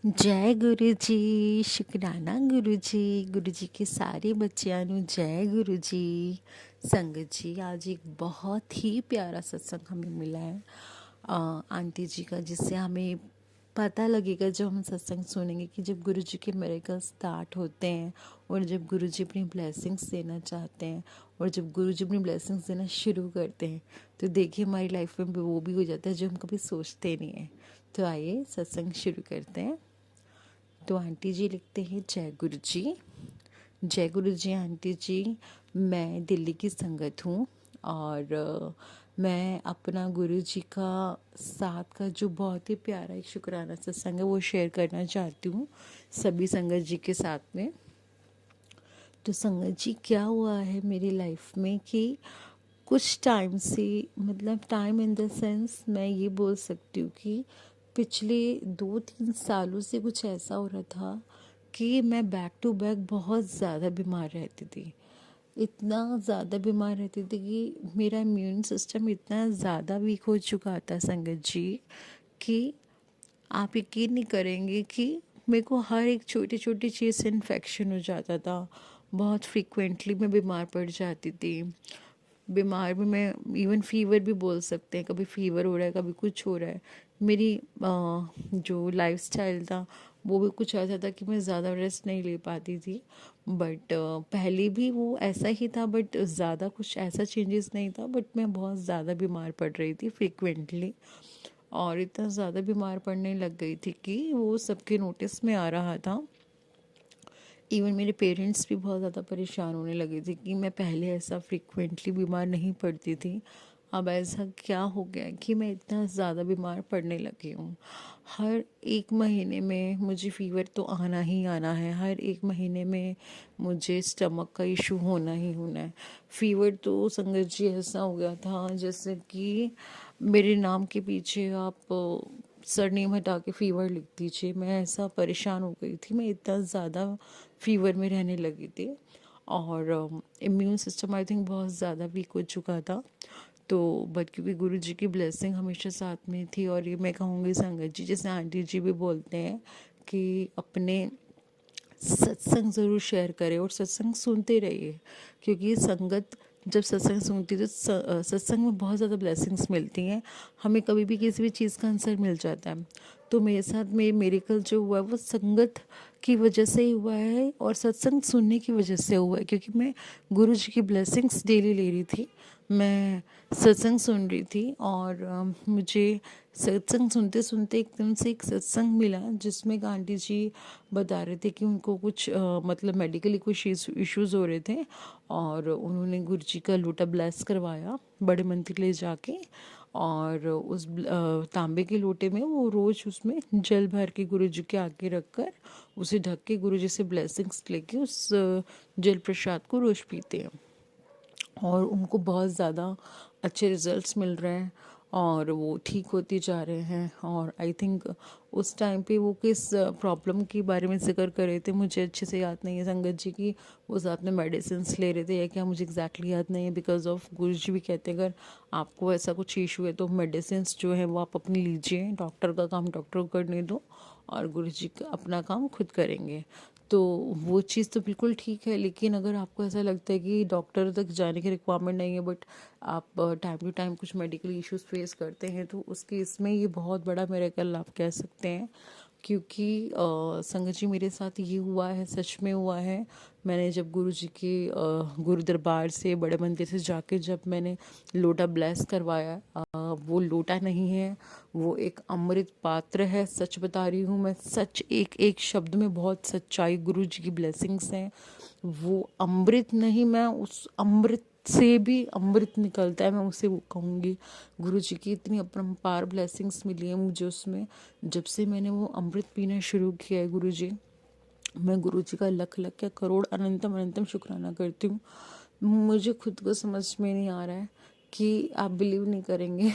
जय गुरु जी। शुकराना गुरु जी के सारे बच्चों ਨੂੰ जय गुरु जी। संगत जी, आज एक बहुत ही प्यारा सत्संग हमें मिला है आंटी जी का, जिससे हमें पता लगेगा जब हम सत्संग सुनेंगे कि जब गुरु जी के मिरेकल स्टार्ट होते हैं और जब गुरु जी अपनी ब्लेसिंग्स देना चाहते हैं और जब गुरु जी अपनी ब्लेसिंग्स देना शुरू करते हैं तो देखिए हमारी लाइफ में वो भी हो जाता है जो हम कभी सोचते नहीं हैं। तो आइए सत्संग शुरू करते हैं। तो आंटी जी लिखते हैं, जय गुरु जी। जय गुरु जी आंटी जी। मैं दिल्ली की संगत हूँ और मैं अपना गुरु जी का साथ का जो बहुत ही प्यारा एक शुक्राना सत्संग है वो शेयर करना चाहती हूँ सभी संगत जी के साथ में। तो संगत जी, क्या हुआ है मेरी लाइफ में कि कुछ टाइम से, मतलब टाइम इन द सेंस मैं ये बोल सकती हूँ कि पिछले 2-3 सालों से कुछ ऐसा हो रहा था कि मैं बैक टू बैक बहुत ज़्यादा बीमार रहती थी। इतना ज़्यादा बीमार रहती थी कि मेरा इम्यून सिस्टम इतना ज़्यादा वीक हो चुका था संगत जी कि आप यकीन नहीं करेंगे कि मेरे को हर एक छोटी छोटी चीज़ से इन्फेक्शन हो जाता था। बहुत फ्रीक्वेंटली मैं बीमार पड़ जाती थी। बीमार भी मैं इवन फीवर भी बोल सकते हैं, कभी फीवर हो रहा है कभी कुछ हो रहा है। मेरी जो लाइफस्टाइल था वो भी कुछ ऐसा था कि मैं ज़्यादा रेस्ट नहीं ले पाती थी। बट पहले भी वो ऐसा ही था, बट ज़्यादा कुछ ऐसा चेंजेस नहीं था। बट मैं बहुत ज़्यादा बीमार पड़ रही थी फ्रिक्वेंटली और इतना ज़्यादा बीमार पड़ने लग गई थी कि वो सबके नोटिस में आ रहा था। इवन मेरे पेरेंट्स भी बहुत ज़्यादा परेशान होने लगे थे कि मैं पहले ऐसा फ्रिक्वेंटली बीमार नहीं पड़ती थी, अब ऐसा क्या हो गया है कि मैं इतना ज़्यादा बीमार पड़ने लगी हूँ। हर एक महीने में मुझे फ़ीवर तो आना ही आना है, हर एक महीने में मुझे स्टमक का इशू होना ही होना है। फ़ीवर तो संगत जी ऐसा हो गया था जैसे कि मेरे नाम के पीछे आप सरनेम हटा के फ़ीवर लिख दीजिए। मैं ऐसा परेशान हो गई थी, मैं इतना ज़्यादा फ़ीवर में रहने लगी थी और इम्यून सिस्टम आई थिंक बहुत ज़्यादा वीक हो चुका था। तो बट क्योंकि गुरु जी की ब्लेसिंग हमेशा साथ में थी और ये मैं कहूँगी संगत जी, जैसे आंटी जी भी बोलते हैं कि अपने सत्संग ज़रूर शेयर करें और सत्संग सुनते रहिए, क्योंकि संगत जब सत्संग सुनती है तो सत्संग में बहुत ज़्यादा ब्लेसिंग्स मिलती हैं। हमें कभी भी किसी भी चीज़ का आंसर मिल जाता है। तो मेरे साथ में मेरेकल जो हुआ है वो संगत की वजह से ही हुआ है और सत्संग सुनने की वजह से हुआ है, क्योंकि मैं गुरु जी की ब्लेसिंग्स डेली ले रही थी। मैं सत्संग सुन रही थी और मुझे सत्संग सुनते सुनते एकदम से एक सत्संग मिला जिसमें एक आंटी जी बता रहे थे कि उनको कुछ मतलब मेडिकली कुछ इश्यूज़ हो रहे थे और उन्होंने गुरु जी का लोटा ब्लेस करवाया बड़े मंदिर ले जाके। और उस तांबे के लोटे में वो रोज़ उसमें जल भर के गुरु जी के आगे रख कर उसे ढक के गुरु जी से ब्लेसिंग्स लेके उस जल प्रसाद को रोज़ पीते हैं और उनको बहुत ज़्यादा अच्छे रिजल्ट्स मिल रहे हैं और वो ठीक होती जा रहे हैं। और आई थिंक उस टाइम पे वो किस प्रॉब्लम के बारे में जिक्र कर रहे थे मुझे अच्छे से याद नहीं है संगत जी की। वो साथ में मेडिसिन ले रहे थे या क्या, मुझे एग्जैक्टली याद नहीं है। बिकॉज ऑफ गुरु जी भी कहते हैं अगर आपको ऐसा कुछ इशू है तो मेडिसिन जो है वो आप अपनी लीजिए, डॉक्टर का काम डॉक्टर को करने दो और गुरु जी का अपना काम खुद करेंगे। तो वो चीज़ तो बिल्कुल ठीक है, लेकिन अगर आपको ऐसा लगता है कि डॉक्टर तक जाने की रिक्वायरमेंट नहीं है बट आप टाइम टू टाइम कुछ मेडिकल इश्यूज फेस करते हैं तो उस केस में ये बहुत बड़ा मिरेकल आप कह सकते हैं। क्योंकि संगत जी मेरे साथ ये हुआ है, सच में हुआ है। मैंने जब गुरु जी के गुरु दरबार से बड़े मंदिर से जाके जब मैंने लोटा ब्लेस करवाया, वो लोटा नहीं है, वो एक अमृत पात्र है। सच बता रही हूँ मैं, सच एक एक शब्द में बहुत सच्चाई गुरु जी की ब्लेसिंग्स हैं। वो अमृत नहीं, मैं उस अमृत से भी अमृत निकलता है, मैं उसे वो कहूँगी। गुरु जी की इतनी अपरंपार ब्लेसिंग्स मिली है मुझे उसमें। जब से मैंने वो अमृत पीना शुरू किया है गुरु जी, मैं गुरु जी का लख लख या करोड़ अनंतम अनंतम शुक्राना करती हूँ। मुझे खुद को समझ में नहीं आ रहा है कि आप बिलीव नहीं करेंगे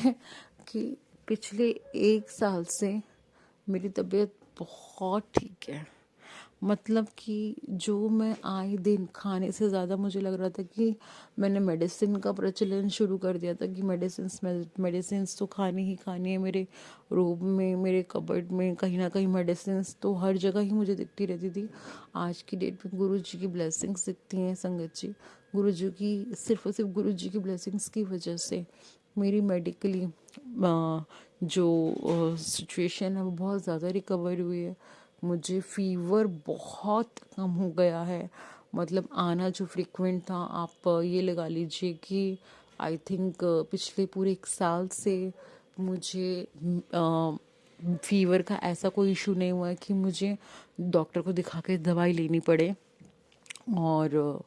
कि पिछले 1 साल से मेरी तबीयत बहुत ठीक है। मतलब कि जो मैं आए दिन खाने से ज़्यादा मुझे लग रहा था कि मैंने मेडिसिन का प्रचलन शुरू कर दिया था कि मेडिसिन्स तो खानी ही खानी है। मेरे रूम में, मेरे कबर्ड में कहीं ना कहीं मेडिसिन्स तो हर जगह ही मुझे दिखती रहती थी। आज की डेट में गुरु जी की ब्लेसिंग्स दिखती हैं संगत जी। गुरु जी की, सिर्फ और सिर्फ गुरु जी की ब्लेसिंग्स की वजह से मेरी मेडिकली जो सिचुएशन है वो बहुत ज़्यादा रिकवर हुई है। मुझे फीवर बहुत कम हो गया है। मतलब आना जो फ्रिक्वेंट था, आप ये लगा लीजिए कि आई थिंक पिछले पूरे 1 साल से मुझे फीवर का ऐसा कोई इशू नहीं हुआ है कि मुझे डॉक्टर को दिखा के दवाई लेनी पड़े। और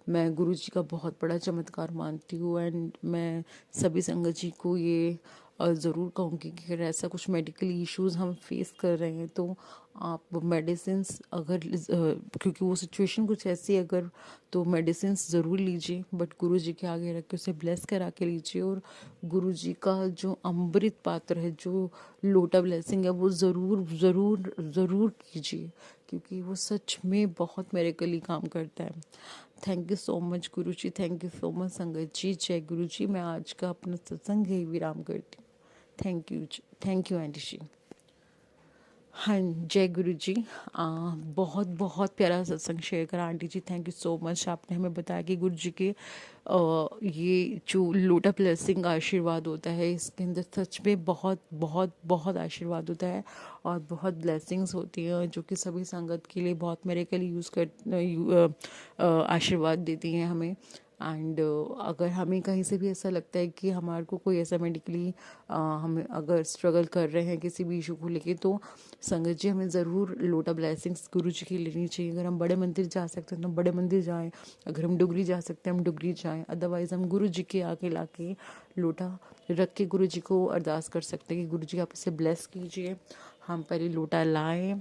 मैं गुरु जी का बहुत बड़ा चमत्कार मानती हूँ। एंड मैं सभी संगत जी को ये ज़रूर कहूँगी कि अगर ऐसा कुछ मेडिकल इश्यूज हम फेस कर रहे हैं तो आप मेडिसिन्स अगर क्योंकि वो सिचुएशन कुछ ऐसी है, अगर तो मेडिसिन्स ज़रूर लीजिए, बट गुरु जी के आगे रख के उसे ब्लेस करा के लीजिए। और गुरु जी का जो अमृत पात्र है, जो लोटा ब्लेसिंग है, वो ज़रूर ज़रूर ज़रूर कीजिए, क्योंकि वो सच में बहुत मेरे के लिए काम करता है। Thank you so much Guru ji, thank you so much sangat जी। जय गुरु जी। मैं आज का अपना सत्संग यही विराम करती हूँ। थैंक यू आंटी जी। हाँ, जय गुरु जी। बहुत बहुत प्यारा सत्संग शेयर करा aunty ji, thank you so much. आपने हमें बताया कि गुरु जी के ये जो लोटा ब्लेसिंग आशीर्वाद होता है, इसके अंदर सच में बहुत बहुत बहुत आशीर्वाद होता है और बहुत ब्लेसिंग्स होती हैं जो कि सभी संगत के लिए बहुत मेरे के लिए आशीर्वाद देती हैं हमें। एंड अगर हमें कहीं से भी ऐसा लगता है कि हमारे को कोई ऐसा मेडिकली हम अगर स्ट्रगल कर रहे हैं किसी भी इशू को लेके, तो संगत जी हमें ज़रूर लोटा ब्लेसिंग्स गुरु जी की लेनी चाहिए। अगर हम बड़े मंदिर जा सकते हैं तो बड़े मंदिर जाएं, अगर हम डुगरी जा सकते हैं हम डुगरी जाएं, अदरवाइज़ हम गुरु जी के आगे लाके लोटा रख के गुरु जी को अरदास कर सकते हैं कि गुरु जी आप इसे ब्लेस कीजिए। हम पहले लोटा लाएं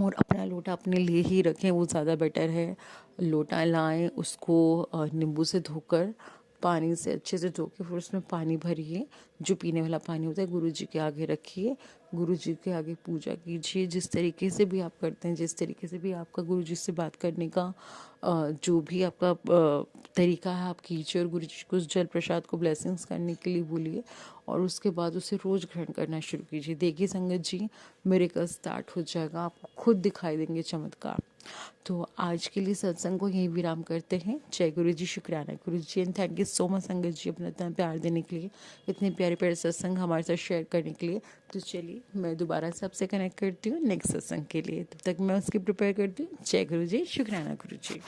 और अपना लोटा अपने लिए ही रखें, वो ज़्यादा बेटर है। लोटा लाएं, उसको नींबू से धोकर, पानी से अच्छे से धो के फिर उसमें पानी भरिए, जो पीने वाला पानी होता है, गुरु जी के आगे रखिए, गुरु जी के आगे पूजा कीजिए। जिस तरीके से भी आप करते हैं, जिस तरीके से भी आपका गुरु जी से बात करने का जो भी आपका तरीका है आप कीजिए, और गुरु जी को उस जल प्रसाद को ब्लेसिंग्स करने के लिए बोलिए और उसके बाद उसे रोज़ ग्रहण करना शुरू कीजिए। देखिए संगत जी, मिरेकल स्टार्ट हो जाएगा, आपको खुद दिखाई देंगे चमत्कार। तो आज के लिए सत्संग को यहीं विराम करते हैं। जय गुरु जी, शुक्राना Guru ji, and thank you so much sangat ji अपना इतना प्यार देने के लिए, इतने प्यारे प्यारे सत्संग हमारे साथ शेयर करने के लिए। तो चलिए मैं दोबारा से आपसे कनेक्ट करती हूँ नेक्स्ट सत्संग के लिए, तब तक मैं उसकी प्रिपेयर करती हूँ। जय गुरु जी, शुक्राना गुरु जी।